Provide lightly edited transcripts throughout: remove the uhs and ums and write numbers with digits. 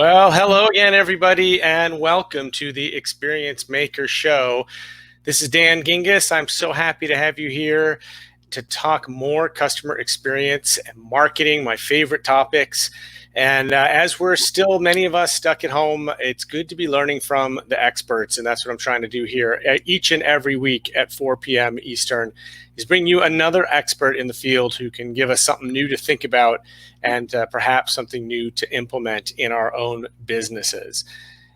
Well, hello again, everybody, and welcome to the Experience Maker Show. This is Dan Gingiss. I'm so happy to have you here to talk more customer experience and marketing, my favorite topics. And as we're still, many of us stuck at home, it's good to be learning from the experts. And that's what I'm trying to do here each and every week at 4 p.m. Eastern, is bring you another expert in the field who can give us something new to think about and perhaps something new to implement in our own businesses.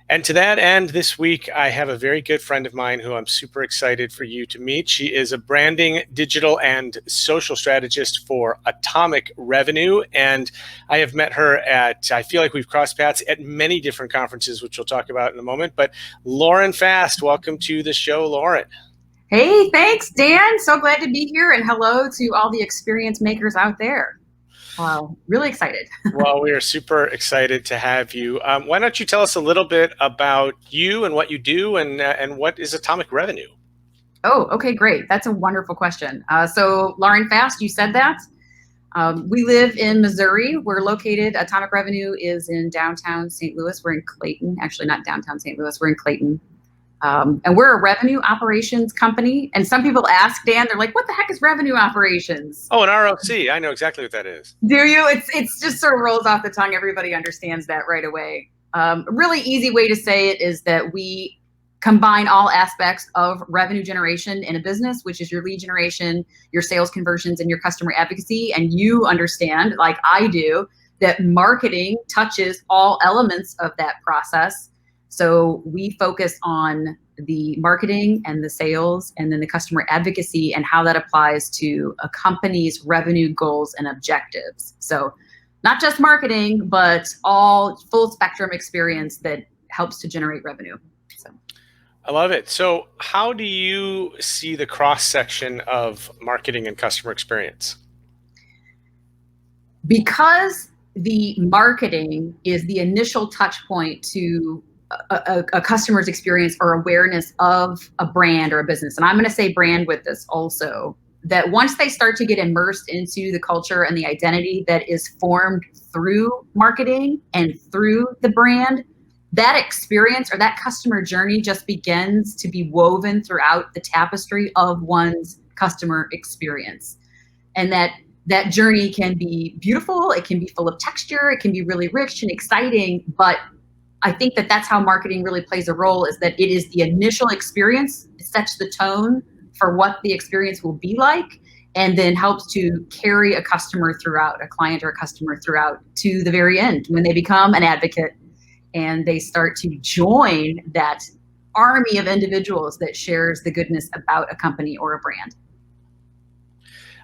And to that end, this week, I have a very good friend of mine who I'm super excited for you to meet. She is a branding, digital, and social strategist for Atomic Revenue. And I have met her I feel like we've crossed paths at many different conferences, which we'll talk about in a moment. But Lauren Fast, welcome to the show, Lauren. Hey, thanks, Dan. So glad to be here. And hello to all the experience makers out there. Wow, really excited. Well, we are super excited to have you. Why don't you tell us a little bit about you and what you do and what is Atomic Revenue? Oh, okay, great. That's a wonderful question. So Lauren Fast, you said that. We live in Missouri. We're located, Atomic Revenue is in downtown St. Louis. We're in Clayton, actually not downtown St. Louis, we're in Clayton. And we're a revenue operations company. And some people ask, Dan, they're like, what the heck is revenue operations? Oh, an ROC. I know exactly what that is. Do you? It's just sort of rolls off the tongue. Everybody understands that right away. A really easy way to say it is that we combine all aspects of revenue generation in a business, which is your lead generation, your sales conversions, and your customer advocacy. And you understand, like I do, that marketing touches all elements of that process. So we focus on the marketing and the sales and then the customer advocacy and how that applies to a company's revenue goals and objectives. So not just marketing, but all full spectrum experience that helps to generate revenue. So I love it. So how do you see the cross section of marketing and customer experience? Because the marketing is the initial touch point to a customer's experience or awareness of a brand or a business. And I'm going to say brand with this also, that once they start to get immersed into the culture and the identity that is formed through marketing and through the brand, that experience or that customer journey just begins to be woven throughout the tapestry of one's customer experience. And that journey can be beautiful, it can be full of texture, it can be really rich and exciting, but I think that that's how marketing really plays a role, is that it is the initial experience, it sets the tone for what the experience will be like, and then helps to carry a customer throughout, a client or a customer throughout to the very end when they become an advocate and they start to join that army of individuals that shares the goodness about a company or a brand.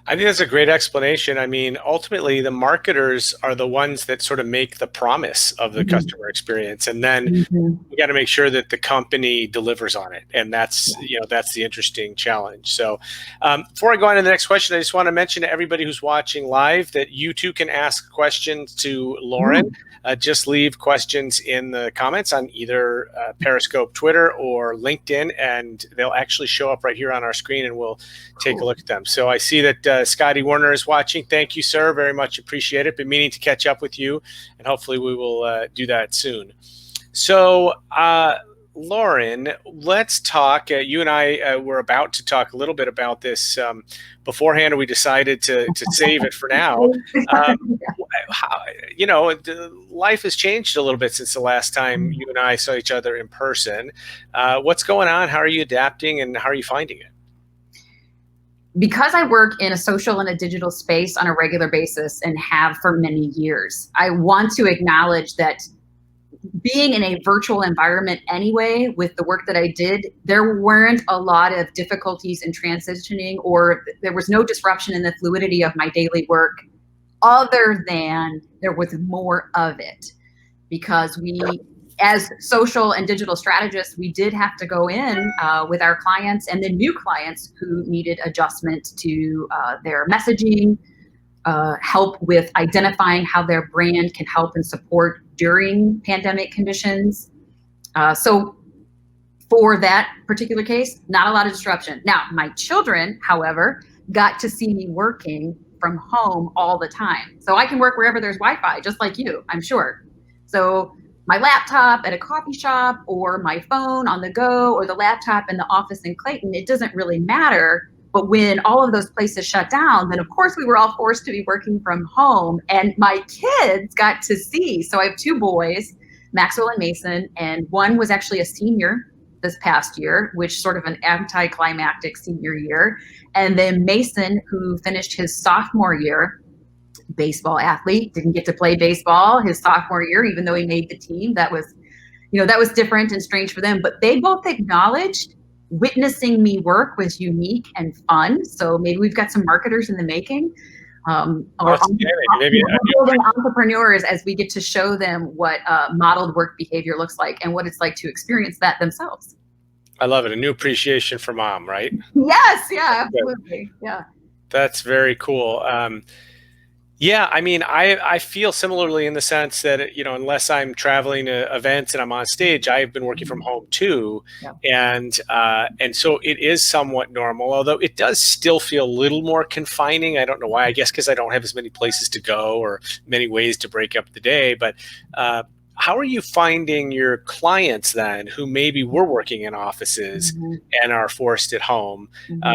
I think that's a great explanation. I mean, ultimately, the marketers are the ones that sort of make the promise of the customer experience, and then we got to make sure that the company delivers on it. And that's that's the interesting challenge. So, before I go on to the next question, I just want to mention to everybody who's watching live that you too can ask questions to Lauren. Just leave questions in the comments on either Periscope, Twitter, or LinkedIn, and they'll actually show up right here on our screen, and we'll take a look at them. So I see that Scotty Warner is watching. Thank you, sir. Very much appreciate it. Been meaning to catch up with you, and hopefully we will do that soon. So, Lauren, let's talk. You and I were about to talk a little bit about this beforehand, and we decided to save it for now. Life has changed a little bit since the last time you and I saw each other in person. What's going on? How are you adapting, and how are you finding it? Because I work in a social and a digital space on a regular basis and have for many years, I want to acknowledge that being in a virtual environment anyway, with the work that I did, there weren't a lot of difficulties in transitioning, or there was no disruption in the fluidity of my daily work, other than there was more of it. Because we, as social and digital strategists, we did have to go in with our clients and then new clients who needed adjustment to their messaging, help with identifying how their brand can help and support during pandemic conditions. So for that particular case, not a lot of disruption. Now, my children, however, got to see me working from home all the time. So I can work wherever there's Wi-Fi, just like you, I'm sure. So my laptop at a coffee shop or my phone on the go or the laptop in the office in Clayton, it doesn't really matter. But when all of those places shut down, then of course we were all forced to be working from home. And my kids got to see. So I have two boys, Maxwell and Mason, and one was actually a senior this past year, which sort of an anticlimactic senior year. And then Mason, who finished his sophomore year, baseball athlete, didn't get to play baseball his sophomore year, even though he made the team. That was, that was different and strange for them. But they both acknowledged witnessing me work was unique and fun. So maybe we've got some marketers in the making, or building entrepreneurs as we get to show them what modeled work behavior looks like and what it's like to experience that themselves. I love it. A new appreciation for mom, right? Yes. Yeah, absolutely. Yeah. That's very cool. Yeah, I mean, I feel similarly in the sense that, unless I'm traveling to events and I'm on stage, I've been working from home too. Yeah. And so it is somewhat normal, although it does still feel a little more confining. I don't know why. I guess because I don't have as many places to go or many ways to break up the day. But how are you finding your clients then who maybe were working in offices and are forced at home?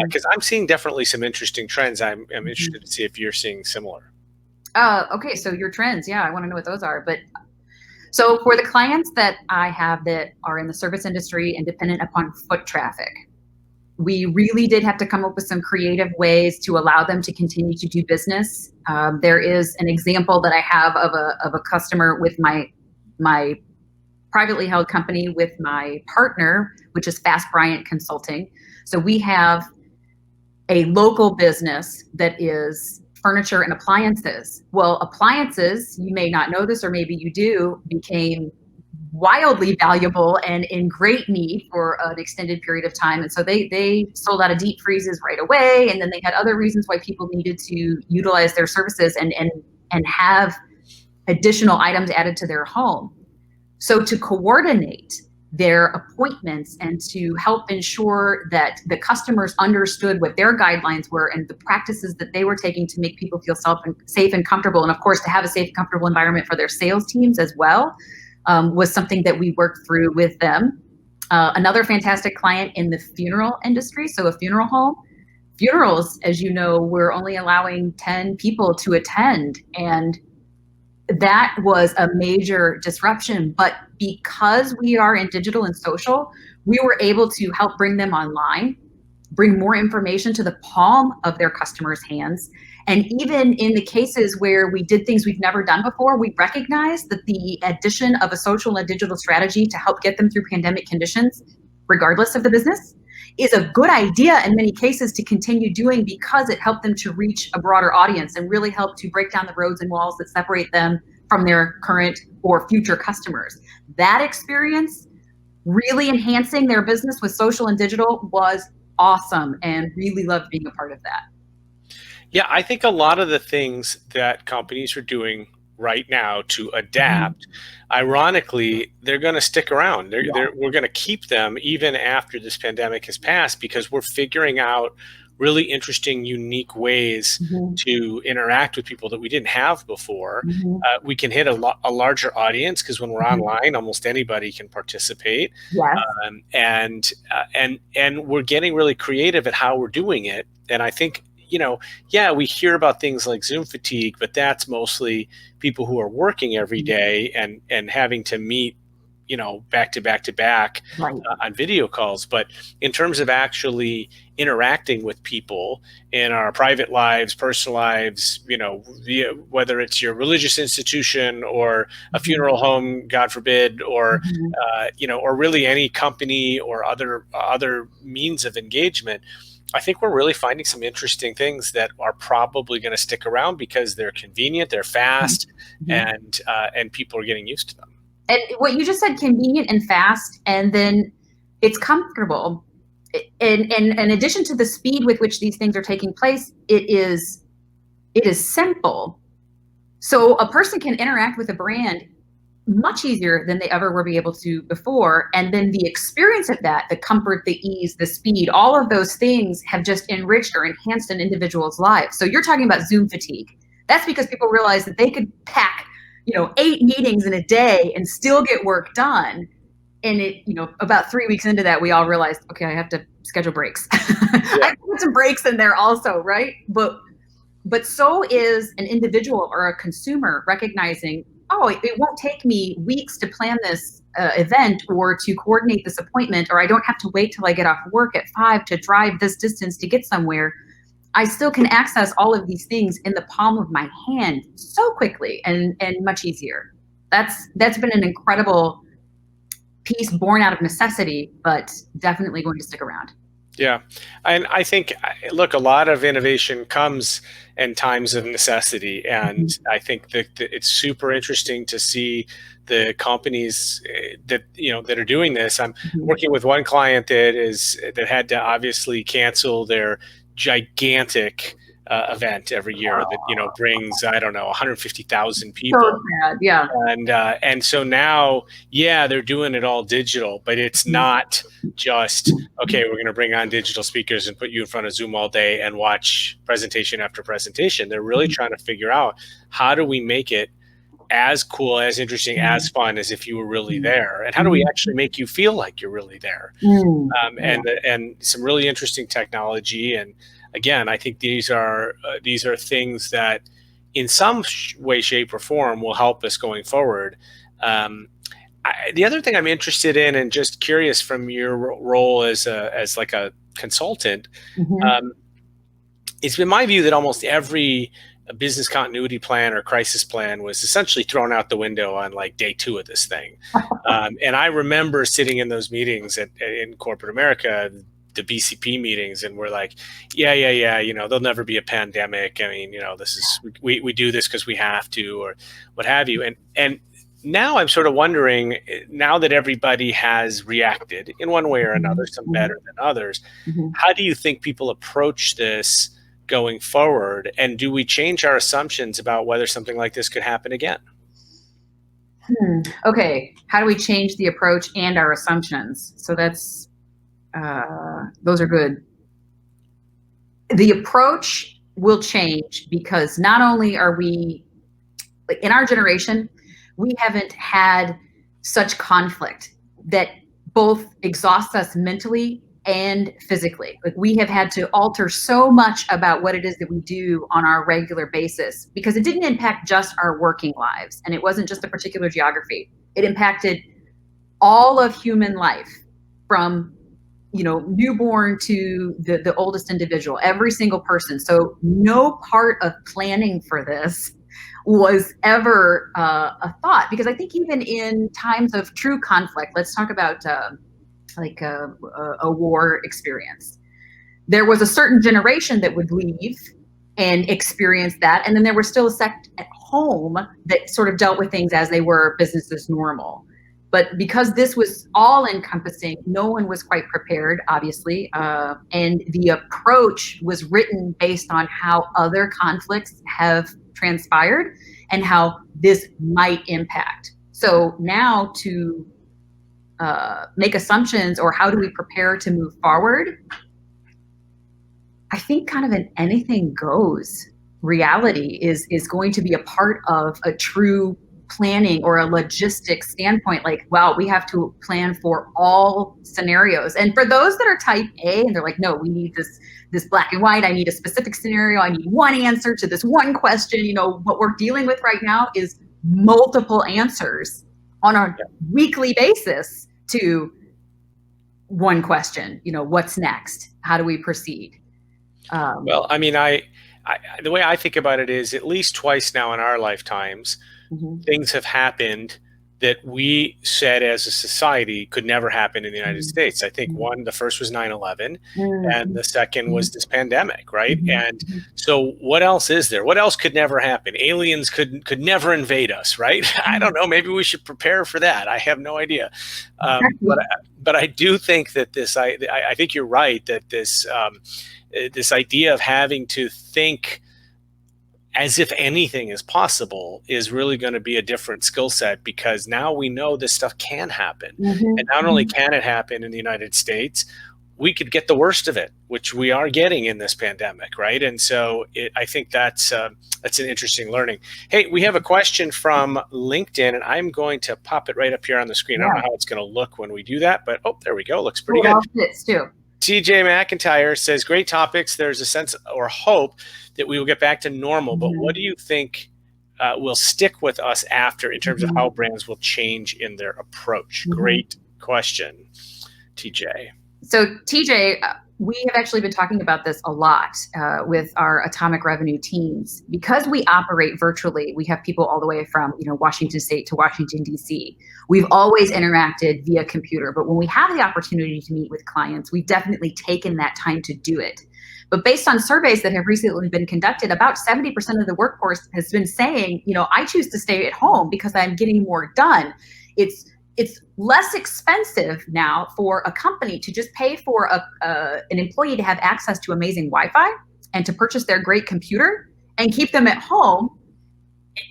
Because I'm seeing definitely some interesting trends. I'm interested to see if you're seeing similar. Okay, so your trends, yeah, I want to know what those are. But so for the clients that I have that are in the service industry and dependent upon foot traffic, we really did have to come up with some creative ways to allow them to continue to do business. There is an example that I have of a customer with my privately held company with my partner, which is Fast Bryant Consulting. So we have a local business that is furniture and appliances. Well, appliances, you may not know this, or maybe you do, became wildly valuable and in great need for an extended period of time. And so they sold out of deep freezes right away. And then they had other reasons why people needed to utilize their services and have additional items added to their home. So to coordinate their appointments and to help ensure that the customers understood what their guidelines were and the practices that they were taking to make people feel safe and comfortable, and of course to have a safe and comfortable environment for their sales teams as well, was something that we worked through with them. Another fantastic client in the funeral industry, so a funeral home. Funerals, as you know, we're only allowing 10 people to attend, and that was a major disruption. But because we are in digital and social, we were able to help bring them online, bring more information to the palm of their customers' hands. And even in the cases where we did things we've never done before, we recognized that the addition of a social and digital strategy to help get them through pandemic conditions, regardless of the business, is a good idea in many cases to continue doing, because it helped them to reach a broader audience and really help to break down the roads and walls that separate them from their current or future customers. That experience, really enhancing their business with social and digital, was awesome, and really loved being a part of that. Yeah, I think a lot of the things that companies are doing right now to adapt, ironically, they're going to stick around. We're going to keep them even after this pandemic has passed, because we're figuring out really interesting, unique ways to interact with people that we didn't have before. We can hit a larger audience, because when we're online, almost anybody can participate. Yes. And we're getting really creative at how we're doing it. And I think, yeah, we hear about things like Zoom fatigue, but that's mostly people who are working every day and having to meet, back to back on video calls. But in terms of actually interacting with people in our private lives, personal lives, whether it's your religious institution or a funeral home, God forbid, or or really any company or other means of engagement, I think we're really finding some interesting things that are probably going to stick around because they're convenient, they're fast, and people are getting used to them. And what you just said, convenient and fast, and then it's comfortable. And in addition to the speed with which these things are taking place, it is simple. So a person can interact with a brand much easier than they ever were able to before. And then the experience of that, the comfort, the ease, the speed, all of those things have just enriched or enhanced an individual's life. So you're talking about Zoom fatigue. That's because people realized that they could pack 8 meetings in a day and still get work done. And about 3 weeks into that, we all realized, okay, I have to schedule breaks. Yeah. I put some breaks in there also, right? But so is an individual or a consumer recognizing, oh, it won't take me weeks to plan this event or to coordinate this appointment, or I don't have to wait till I get off work at 5 to drive this distance to get somewhere. I still can access all of these things in the palm of my hand so quickly and much easier. That's been an incredible piece born out of necessity, but definitely going to stick around. Yeah. And I think, look, a lot of innovation comes in times of necessity. And I think that it's super interesting to see the companies that are doing this. I'm working with one client that had to obviously cancel their gigantic event every year that brings, I don't know, 150,000 people. So sad, yeah. And so now, yeah, they're doing it all digital, but it's not just, okay, we're going to bring on digital speakers and put you in front of Zoom all day and watch presentation after presentation. They're really trying to figure out, how do we make it as cool, as interesting, as fun as if you were really there? And how do we actually make you feel like you're really there? And some really interesting technology. And again, I think these are things that in some way, shape, or form will help us going forward. The other thing I'm interested in, and just curious from your role as like a consultant, it's been my view that almost every business continuity plan or crisis plan was essentially thrown out the window on like day 2 of this thing. And I remember sitting in those meetings in corporate America, the BCP meetings, and we're like, yeah, there'll never be a pandemic. I mean, this is, we do this because we have to, or what have you. And now I'm sort of wondering, now that everybody has reacted in one way or another, some better than others, how do you think people approach this going forward? And do we change our assumptions about whether something like this could happen again? Okay. How do we change the approach and our assumptions? So those are good. The approach will change because not only are we, in our generation, we haven't had such conflict that both exhausts us mentally and physically. Like, we have had to alter so much about what it is that we do on our regular basis, because it didn't impact just our working lives, and it wasn't just a particular geography. It impacted all of human life, from newborn to the oldest individual, every single person. So no part of planning for this was ever a thought, because I think even in times of true conflict, let's talk about like a war experience. There was a certain generation that would leave and experience that, and then there was still a sect at home that sort of dealt with things as they were, business as normal. But because this was all encompassing, no one was quite prepared, obviously. And the approach was written based on how other conflicts have transpired and how this might impact. So now to make assumptions, or how do we prepare to move forward, I think kind of an anything goes reality is going to be a part of a true planning or a logistics standpoint. Like, wow, we have to plan for all scenarios. And for those that are type A and they're like, no, we need this black and white, I need a specific scenario, I need one answer to this one question. What we're dealing with right now is multiple answers on a weekly basis to one question. What's next? How do we proceed? Well, I mean, the way I think about it is, at least twice now in our lifetimes, things have happened that we said as a society could never happen in the United States. I think the first was 9/11, and the second was this pandemic, right? And so what else is there? What else could never happen? Aliens could never invade us, right? I don't know. Maybe we should prepare for that. I have no idea. But I do think that I think you're right, that this idea of having to think as if anything is possible is really going to be a different skill set, because now we know this stuff can happen. And not only can it happen in the United States, we could get the worst of it, which we are getting in this pandemic, right? And so I think that's an interesting learning. Hey, we have a question from LinkedIn, and I'm going to pop it right up here on the screen. I don't know how it's going to look when we do that, but there we go. Looks pretty good. Fits too. TJ McIntyre says, great topics. There's a sense or hope that we will get back to normal, but what do you think will stick with us after in terms of how brands will change in their approach? Great question, TJ. So TJ, we have actually been talking about this a lot with our atomic revenue teams. Because we operate virtually, we have people all the way from Washington State to Washington, D.C. We've always interacted via computer, but when we have the opportunity to meet with clients, we've definitely taken that time to do it. But based on surveys that have recently been conducted, about 70% of the workforce has been saying, I choose to stay at home because I'm getting more done. It's less expensive now for a company to just pay for an employee to have access to amazing Wi-Fi and to purchase their great computer and keep them at home.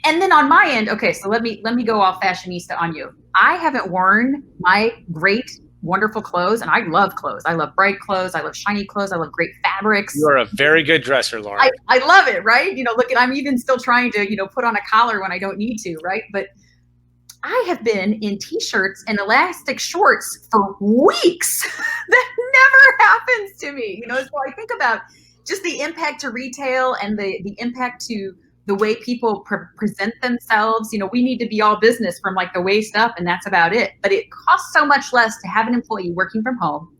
And then on my end, okay, so let me go all fashionista on you. I haven't worn my great, wonderful clothes, and I love clothes. I love bright clothes. I love shiny clothes. I love great fabrics. You're a very good dresser, Lauren. I love it, right? Look, I'm even still trying to, put on a collar when I don't need to, right? But I have been in t-shirts and elastic shorts for weeks. That never happens to me. So I think about just the impact to retail and the impact to the way people present themselves. We need to be all business from like the waist up, and that's about it. But it costs so much less to have an employee working from home.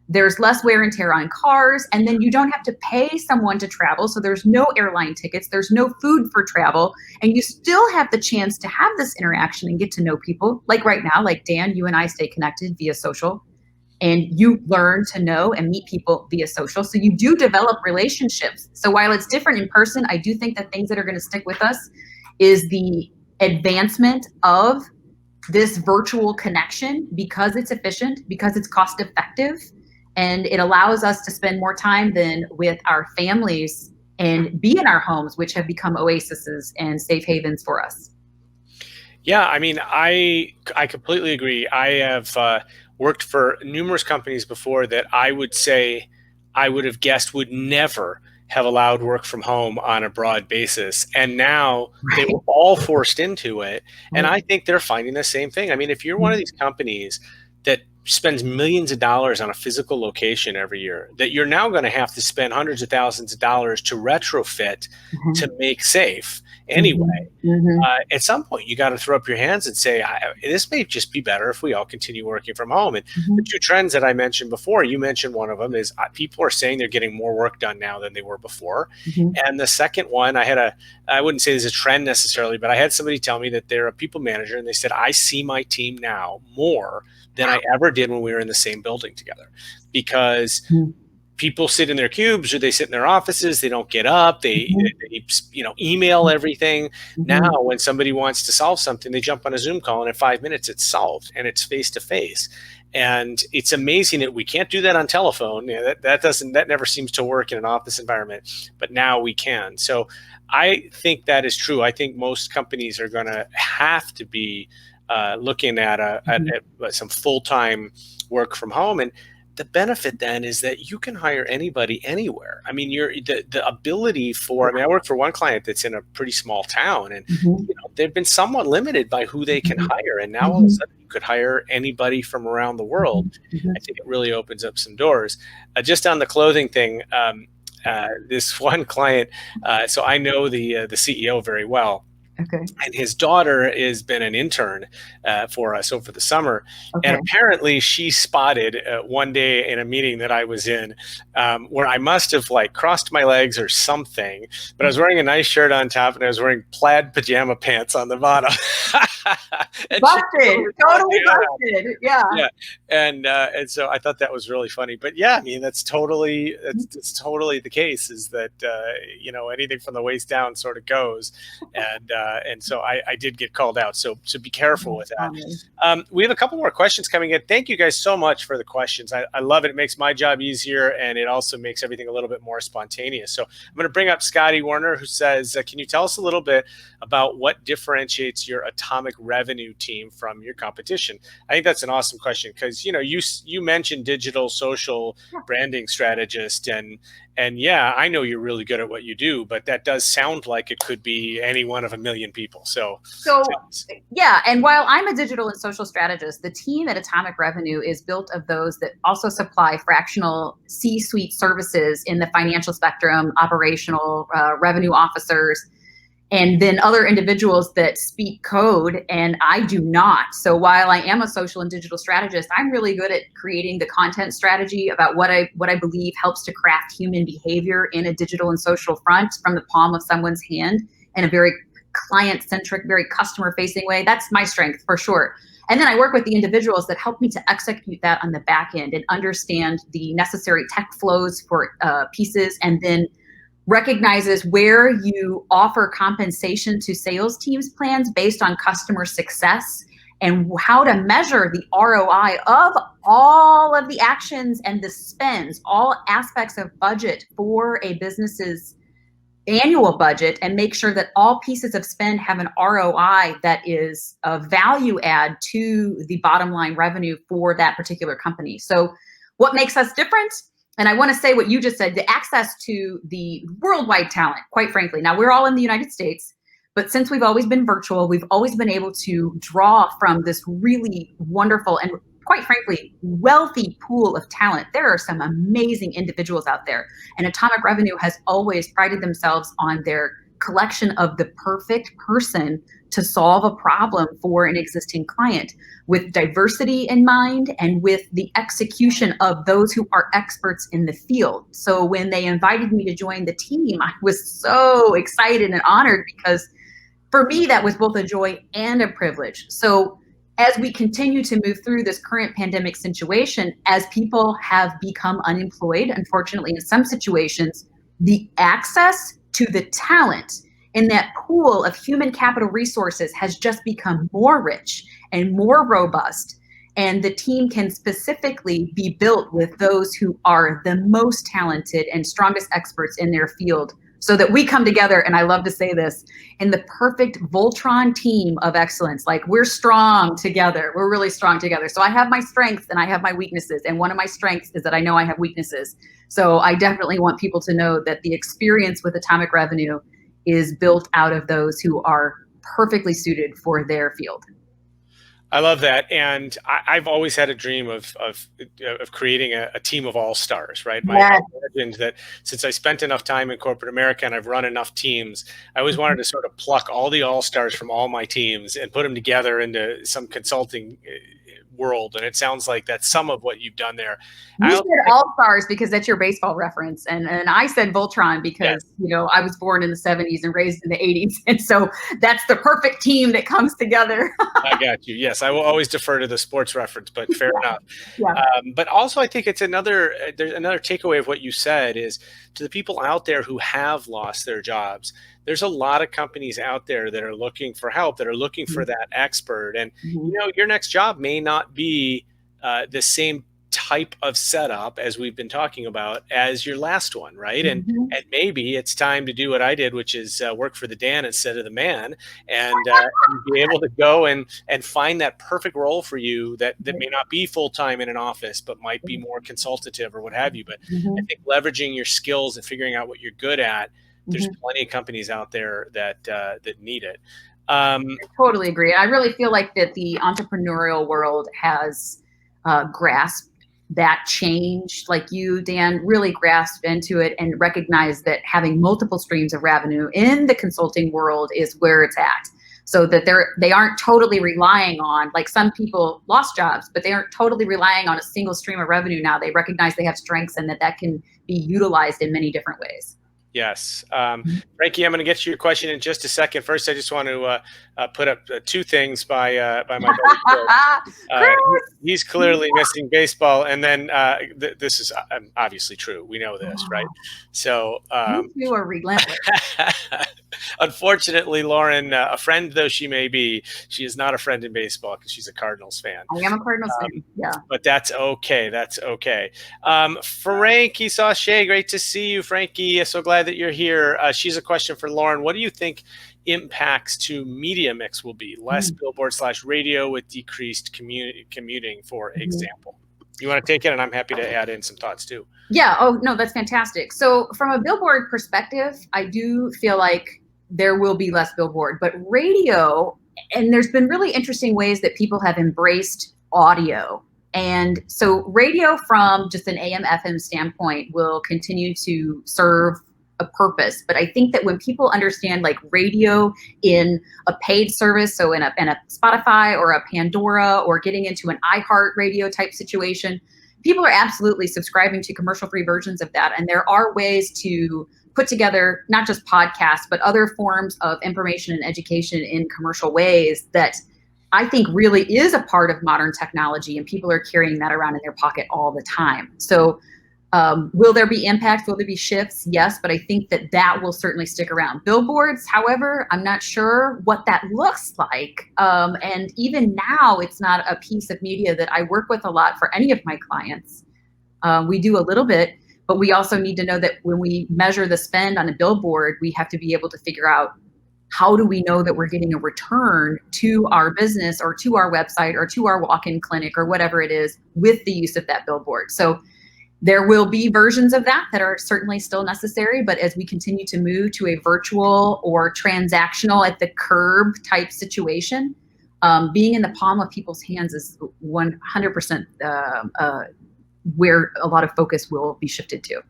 There's less wear and tear on cars, and then you don't have to pay someone to travel. So there's no airline tickets, there's no food for travel, and you still have the chance to have this interaction and get to know people. Like right now, like Dan, you and I stay connected via social, and you learn to know and meet people via social. So you do develop relationships. So while it's different in person, I do think that things that are going to stick with us is the advancement of this virtual connection, because it's efficient, because it's cost effective. And it allows us to spend more time than with our families and be in our homes, which have become oases and safe havens for us. Yeah, I mean, I completely agree. I have worked for numerous companies before that I would say I would have guessed would never have allowed work from home on a broad basis. And now they were all forced into it. And I think they're finding the same thing. I mean, if you're one of these companies that spends millions of dollars on a physical location every year, that you're now going to have to spend hundreds of thousands of dollars to retrofit to make safe anyway. At some point, you got to throw up your hands and say, this may just be better if we all continue working from home. And the two trends that I mentioned before, you mentioned one of them is people are saying they're getting more work done now than they were before. And the second one, I wouldn't say there's a trend necessarily, but I had somebody tell me that they're a people manager, and they said, I see my team now more than I ever did when we were in the same building together, because people sit in their cubes or they sit in their offices. They don't get up. They email everything. Now, when somebody wants to solve something, they jump on a Zoom call, and in 5 minutes it's solved, and it's face to face. And it's amazing that we can't do that on telephone. That never seems to work in an office environment, but now we can. So I think that is true. I think most companies are going to have to be looking at some full-time work from home. And the benefit then is that you can hire anybody anywhere. I mean, the ability for, I work for one client that's in a pretty small town, and they've been somewhat limited by who they can hire. And now all of a sudden you could hire anybody from around the world. I think it really opens up some doors. Just on the clothing thing, this one client, so I know the CEO very well. Okay. And his daughter has been an intern for us over the summer. Okay. And apparently she spotted one day in a meeting that I was in where I must have crossed my legs or something, but I was wearing a nice shirt on top and I was wearing plaid pajama pants on the bottom. Busted, totally busted. Yeah. Yeah. And so I thought that was really funny. But yeah, I mean, that's totally the case, is that, anything from the waist down sort of goes. And so I did get called out. So be careful with that. Um, We have a couple more questions coming in. Thank you guys so much for the questions. I love it. It makes my job easier, and it also makes everything a little bit more spontaneous. So I'm going to bring up Scotty Warner, who says, can you tell us a little bit about what differentiates your atomic revenue team from your competition? I think that's an awesome question because, you mentioned digital social branding strategist, and yeah, I know you're really good at what you do, but that does sound like it could be any one of a million people. So yeah, and while I'm a digital and social strategist, the team at Atomic Revenue is built of those that also supply fractional C-suite services in the financial spectrum, operational revenue officers, and then other individuals that speak code, and I do not. So while I am a social and digital strategist, I'm really good at creating the content strategy about what I believe helps to craft human behavior in a digital and social front from the palm of someone's hand in a very client-centric, very customer-facing way. That's my strength for sure. And then I work with the individuals that help me to execute that on the back end and understand the necessary tech flows for pieces, and then recognizes where you offer compensation to sales teams plans based on customer success and how to measure the ROI of all of the actions and the spends, all aspects of budget for a business's annual budget, and make sure that all pieces of spend have an ROI that is a value add to the bottom line revenue for that particular company. So what makes us different? And I want to say what you just said, the access to the worldwide talent, quite frankly. Now, we're all in the United States, but since we've always been virtual, we've always been able to draw from this really wonderful and, quite frankly, wealthy pool of talent. There are some amazing individuals out there. And Atomic Revenue has always prided themselves on their collection of the perfect person to solve a problem for an existing client, with diversity in mind and with the execution of those who are experts in the field. So when they invited me to join the team, I was so excited and honored, because for me, that was both a joy and a privilege. So as we continue to move through this current pandemic situation, as people have become unemployed, unfortunately, in some situations, the access to the talent in that pool of human capital resources has just become more rich and more robust. And the team can specifically be built with those who are the most talented and strongest experts in their field, so that we come together, and I love to say this, in the perfect Voltron team of excellence. Like, we're strong together. We're really strong together. So I have my strengths and I have my weaknesses. And one of my strengths is that I know I have weaknesses. So I definitely want people to know that the experience with Atomic Revenue is built out of those who are perfectly suited for their field. I love that, and I've always had a dream of creating a team of all stars. Right, I imagined that since I spent enough time in corporate America and I've run enough teams, I always wanted to sort of pluck all the all stars from all my teams and put them together into some consulting world. And it sounds like that's some of what you've done there. You said all stars because that's your baseball reference, and I said Voltron because I was born in the 70s and raised in the 80s, and so that's the perfect team that comes together. I got you. Yes, I will always defer to the sports reference, but fair enough. Yeah. But also, I think it's there's another takeaway of what you said is, to the people out there who have lost their jobs, there's a lot of companies out there that are looking for help, that are looking for that expert. And, your next job may not be the same type of setup as we've been talking about as your last one, right? And maybe it's time to do what I did, which is work for the Dan instead of the man, and be able to go and find that perfect role for you that may not be full-time in an office, but might be more consultative or what have you. But I think leveraging your skills and figuring out what you're good at, there's plenty of companies out there that need it. I totally agree. I really feel like that the entrepreneurial world has grasped that change, like you, Dan, really grasped into it and recognized that having multiple streams of revenue in the consulting world is where it's at. So that they aren't totally relying on, like, some people lost jobs, but they aren't totally relying on a single stream of revenue now. They recognize they have strengths and that can be utilized in many different ways. Yes. Frankie, I'm going to get to your question in just a second. First, I just want to put up two things by my buddy Chris. He's clearly missing baseball, and then this is obviously true. We know this, right? So, You two are relentless. unfortunately, Lauren, a friend though she may be, she is not a friend in baseball because she's a Cardinals fan. I am a Cardinals fan. Yeah. But that's okay. That's okay. Frankie Sachet, great to see you, Frankie. So glad that you're here. She's a question for Lauren. What do you think impacts to media mix will be? Less billboard / radio with decreased commuting, for example. You want to take it, and I'm happy to add in some thoughts too. Yeah. Oh, no, that's fantastic. So from a billboard perspective, I do feel like there will be less billboard, but radio, and there's been really interesting ways that people have embraced audio. And so radio from just an AM FM standpoint will continue to serve a purpose. But I think that when people understand like radio in a paid service, so in a Spotify or a Pandora or getting into an iHeart radio type situation, people are absolutely subscribing to commercial-free versions of that. And there are ways to put together not just podcasts, but other forms of information and education in commercial ways that I think really is a part of modern technology, and people are carrying that around in their pocket all the time. So will there be impacts? Will there be shifts? Yes, but I think that that will certainly stick around. Billboards, however, I'm not sure what that looks like. And even now, it's not a piece of media that I work with a lot for any of my clients. We do a little bit, but we also need to know that when we measure the spend on a billboard, we have to be able to figure out, how do we know that we're getting a return to our business or to our website or to our walk-in clinic or whatever it is with the use of that billboard? So there will be versions of that are certainly still necessary, but as we continue to move to a virtual or transactional at the curb type situation, being in the palm of people's hands is 100% where a lot of focus will be shifted to.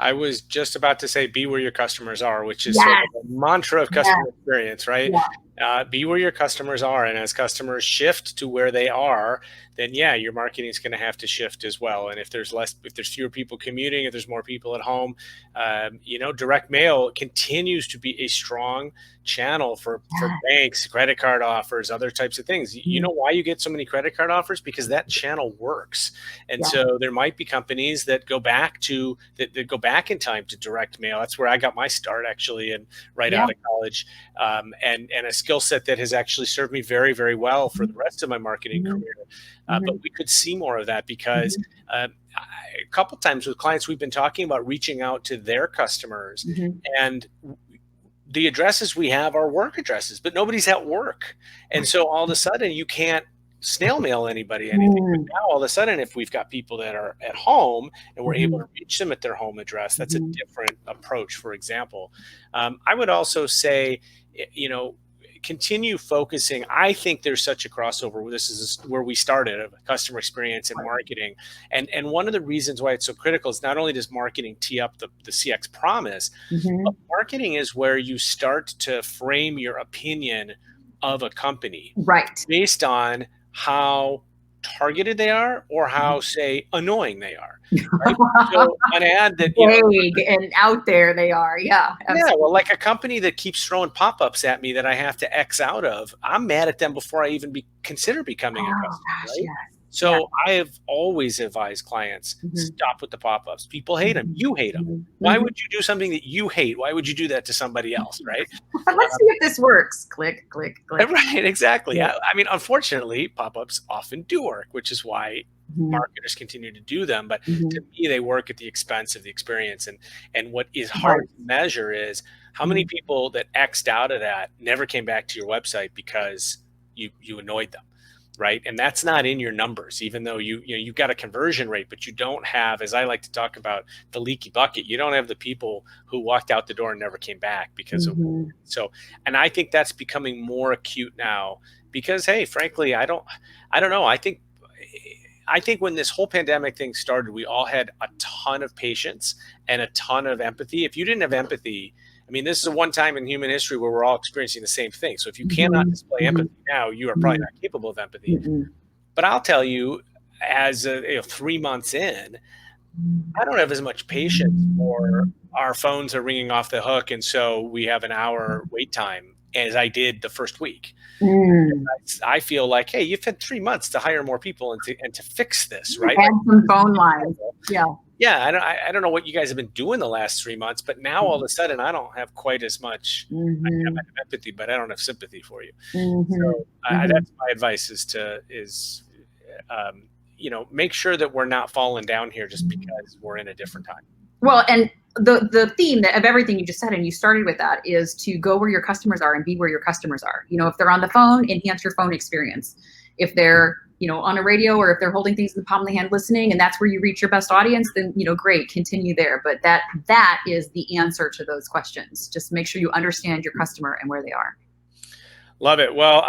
I was just about to say, be where your customers are, which is sort of the mantra of customer experience, right? Be where your customers are. And as customers shift to where they are, then your marketing is going to have to shift as well. And if there's fewer people commuting, if there's more people at home, direct mail continues to be a strong channel for banks, credit card offers, other types of things. You know why you get so many credit card offers? Because that channel works. And so there might be companies that go back in time to direct mail. That's where I got my start, actually, and out of college, and a skill set that has actually served me very, very well for the rest of my marketing career. But we could see more of that because a couple times with clients, we've been talking about reaching out to their customers, and the addresses we have are work addresses, but nobody's at work. And so all of a sudden you can't snail mail anybody anything. But now all of a sudden, if we've got people that are at home and we're able to reach them at their home address, that's a different approach, for example. I would also say, continue focusing. I think there's such a crossover. This is where we started, of customer experience and marketing. And one of the reasons why it's so critical is not only does marketing tee up the CX promise, but marketing is where you start to frame your opinion of a company based on how targeted they are or how, say, annoying they are. Right? So an ad that vague and out there they are, well, like a company that keeps throwing pop-ups at me that I have to X out of, I'm mad at them before I even consider becoming a customer. Right? So I have always advised clients, stop with the pop-ups. People hate them. You hate them. Why would you do something that you hate? Why would you do that to somebody else, right? Let's see if this works. Click, click, click. Right, exactly. I mean, unfortunately, pop-ups often do work, which is why marketers continue to do them. But to me, they work at the expense of the experience. And what is hard to measure is how many people that X'd out of that never came back to your website because you annoyed them. Right. And that's not in your numbers, even though you've got a conversion rate, but you don't have, as I like to talk about, the leaky bucket. You don't have the people who walked out the door and never came back because of so. And I think that's becoming more acute now because, hey, frankly, I don't know. I think when this whole pandemic thing started, we all had a ton of patience and a ton of empathy. If you didn't have empathy, I mean, this is a one time in human history where we're all experiencing the same thing. So if you cannot display empathy now, you are probably not capable of empathy. But I'll tell you, as 3 months in, I don't have as much patience for our phones are ringing off the hook, and so we have an hour wait time, as I did the first week. Mm. I feel like, hey, you've had 3 months to hire more people and to fix this, right? Add Like, some phone lines. Yeah. yeah, I don't know what you guys have been doing the last 3 months, but now all of a sudden I don't have quite as much. I Mm-hmm. have empathy, but I don't have sympathy for you. Mm-hmm. So Mm-hmm. that's my advice make sure that we're not falling down here just because we're in a different time. Well, and the theme of everything you just said, and you started with that, is to go where your customers are and be where your customers are. If they're on the phone, enhance your phone experience. If they're on a radio, or if they're holding things in the palm of the hand listening, and that's where you reach your best audience, then great, continue there. But that is the answer to those questions. Just make sure you understand your customer and where they are. Love it. Well,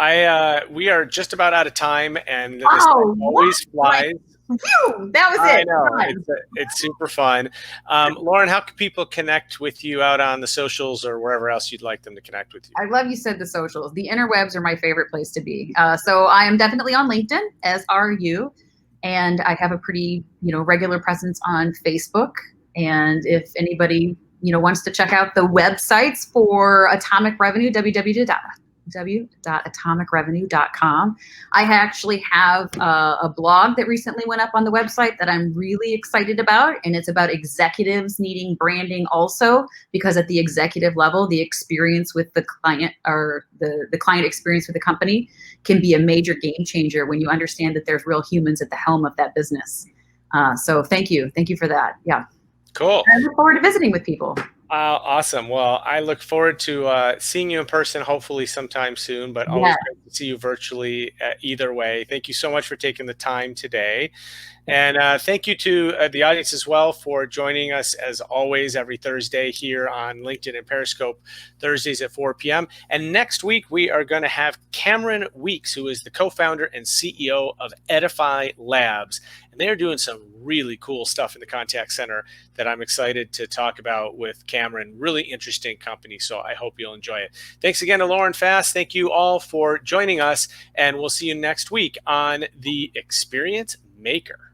we are just about out of time, and this Oh, what? always flies. Phew, that was I it. know Done. it's super fun. Lauren, how can people connect with you out on the socials or wherever else you'd like them to connect with you? I love you said the socials. The interwebs are my favorite place to be. So I am definitely on LinkedIn, as are you. And I have a pretty, regular presence on Facebook. And if anybody, wants to check out the websites for Atomic Revenue, www.atomicrevenue.com. I actually have a blog that recently went up on the website that I'm really excited about, and it's about executives needing branding also, because at the executive level, the experience with the client, or the client experience with the company, can be a major game changer when you understand that there's real humans at the helm of that business. So thank you for that. Yeah. Cool. I look forward to visiting with people. Awesome. Well, I look forward to seeing you in person, hopefully sometime soon, but always Yes. great to see you virtually either way. Thank you so much for taking the time today. And thank you to the audience as well for joining us, as always, every Thursday here on LinkedIn and Periscope, Thursdays at 4 p.m. And next week, we are going to have Cameron Weeks, who is the co-founder and CEO of Edify Labs. And they're doing some really cool stuff in the contact center that I'm excited to talk about with Cameron. Really interesting company, so I hope you'll enjoy it. Thanks again to Lauren Fast. Thank you all for joining us, and we'll see you next week on The Experience Maker.